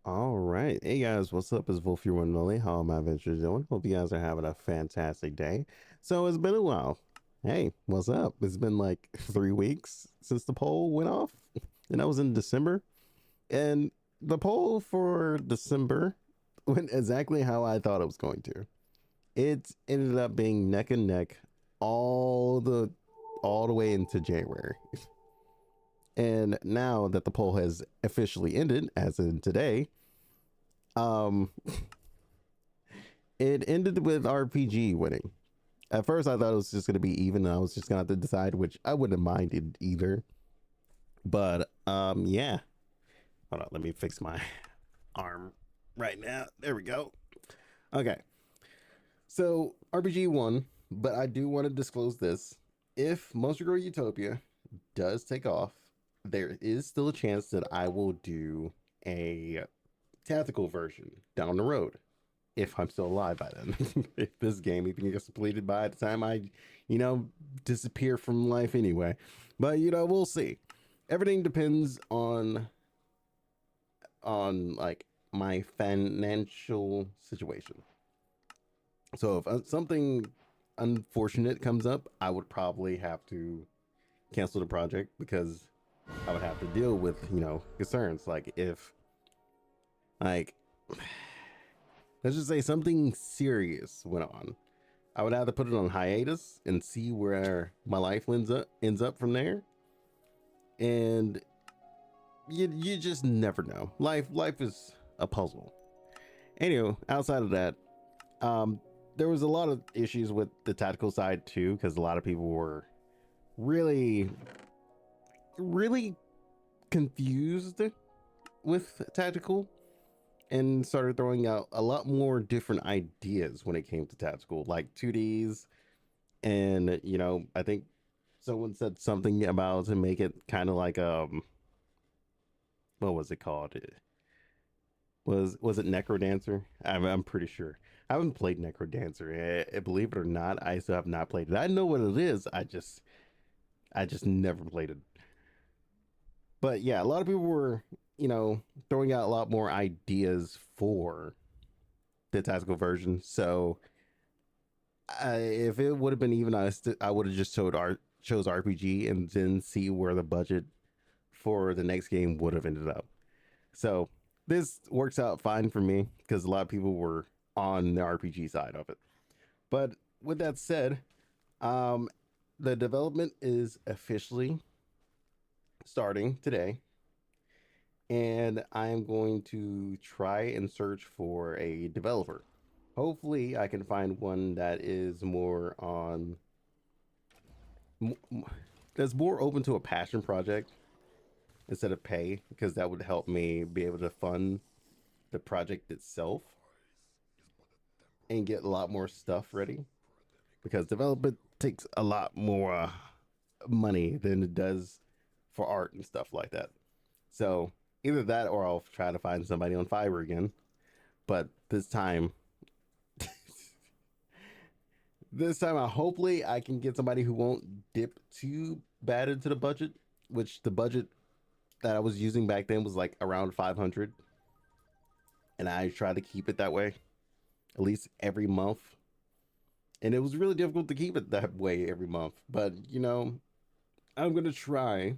All right. Hey guys, what's up? It's Wolf, your one and only. How are my adventures doing? Hope you guys are having a fantastic day. So it's been a while. Hey, what's up? It's been like 3 weeks since the poll went off, and that was in December. And the poll for December went exactly how I thought it was going to. It ended up being neck and neck all the all the way into January. And now that the poll has officially ended, as in today, um it ended with RPG winning. At first, I thought it was just going to be even, and I was just going to have to decide, which I wouldn't have minded either. But yeah. Hold on, let me fix my arm right now. There we go. Okay, so RPG won, but I do want to disclose this: if Monster Girl Utopia does take off, there is still a chance that I will do a tactical version down the road if I'm still alive by then. If this game even gets completed by the time I, you know, disappear from life anyway. But we'll see. Everything depends on like my financial situation. So if something unfortunate comes up, I would probably have to cancel the project because I would have to deal with, concerns like if like let's just say something serious went on. I would have to put it on hiatus and see where my life ends up from there. And you just never know. Life is a puzzle. Anyway, outside of that, um, there was a lot of issues with the tactical side too, because a lot of people were really, really confused with tactical and started throwing out a lot more different ideas when it came to tactical, like 2Ds. And I think someone said something about to make it kind of like what was it called? Was it Necrodancer? I'm pretty sure. I haven't played Necrodancer. Believe it or not, I still have not played it. I know what it is. I just never played it. But yeah, a lot of people were throwing out a lot more ideas for the tactical version. So if it would have been even, I would have just chose RPG and then see where the budget for the next game would have ended up. So this works out fine for me because a lot of people were on the RPG side of it. But with that said, um, the development is officially starting today, and I am going to try and search for a developer. Hopefully, I can find one that is more on that's more open to a passion project instead of pay, because that would help me be able to fund the project itself and get a lot more stuff ready, because development takes a lot more money than it does for art and stuff like that. So either that or I'll try to find somebody on Fiverr again. But this time I hopefully I can get somebody who won't dip too bad into the budget, which the budget that I was using back then was like around 500, and I try to keep it that way at least every month. And it was really difficult to keep it that way every month, but I'm gonna try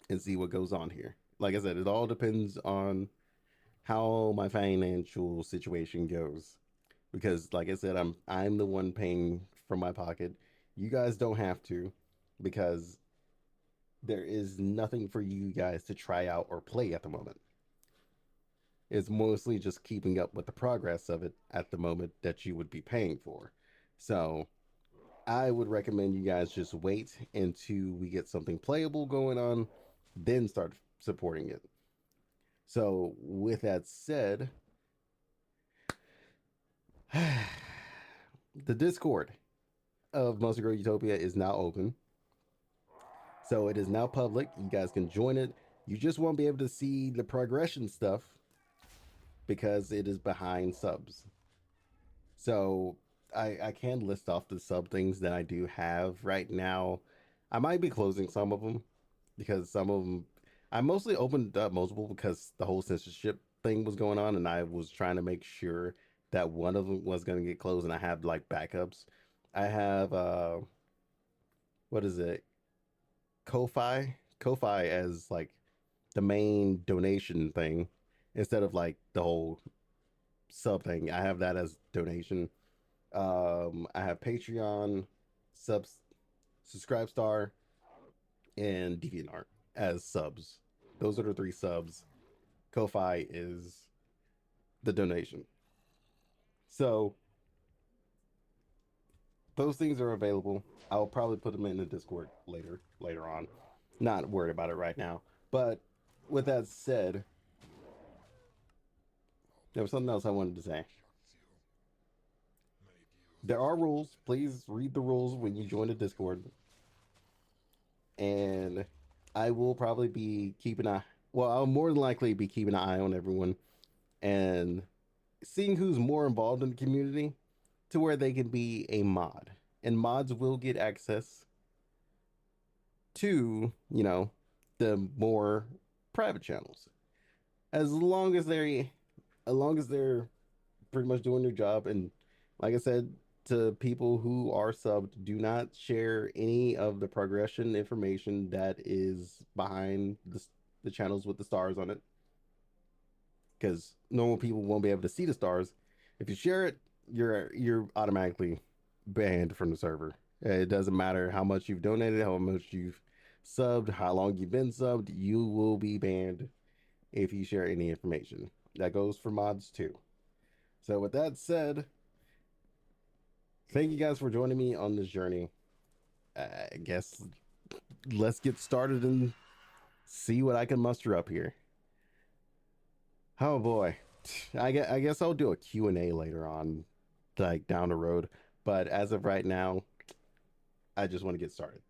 and see what goes on here. Like I said, it all depends on how my financial situation goes. Because like I said, I'm the one paying from my pocket. You guys don't have to, because there is nothing for you guys to try out or play at the moment. It's mostly just keeping up with the progress of it at the moment that you would be paying for. So I would recommend you guys just wait until we get something playable going on, then start supporting it. So, with that said, the Discord of Monster Girl Utopia is now open. So, it is now public. You guys can join it. You just won't be able to see the progression stuff because it is behind subs. So, I can list off the sub things that I do have right now. I might be closing some of them because some of them I mostly opened up multiple because the whole censorship thing was going on, and I was trying to make sure that one of them was going to get closed, and I have like backups. I have what is it? Ko-fi as like the main donation thing instead of like the whole sub thing. I have that as donation. I have Patreon, subs, Subscribe Star, and DeviantArt as subs. Those are the three subs. Ko-fi is the donation. So those things are available. I'll probably put them in the Discord later on. Not worried about it right now. But with that said, there was something else I wanted to say. There are rules. Please read the rules when you join the Discord. And I will probably be keeping a well, I'll more than likely be keeping an eye on everyone and seeing who's more involved in the community to where they can be a mod. And mods will get access to, the more private channels. As long as they're pretty much doing their job, and like I said to people who are subbed, do not share any of the progression information that is behind the channels with the stars on it, because normal people won't be able to see the stars. If you share it, you're automatically banned from the server. It doesn't matter how much you've donated, how much you've subbed, how long you've been subbed, you will be banned if you share any information. That goes for mods too. So with that said, thank you guys for joining me on this journey. I guess let's get started and see what I can muster up here. Oh boy. I guess I'll do a Q&A later on, like down the road. But as of right now, I just want to get started.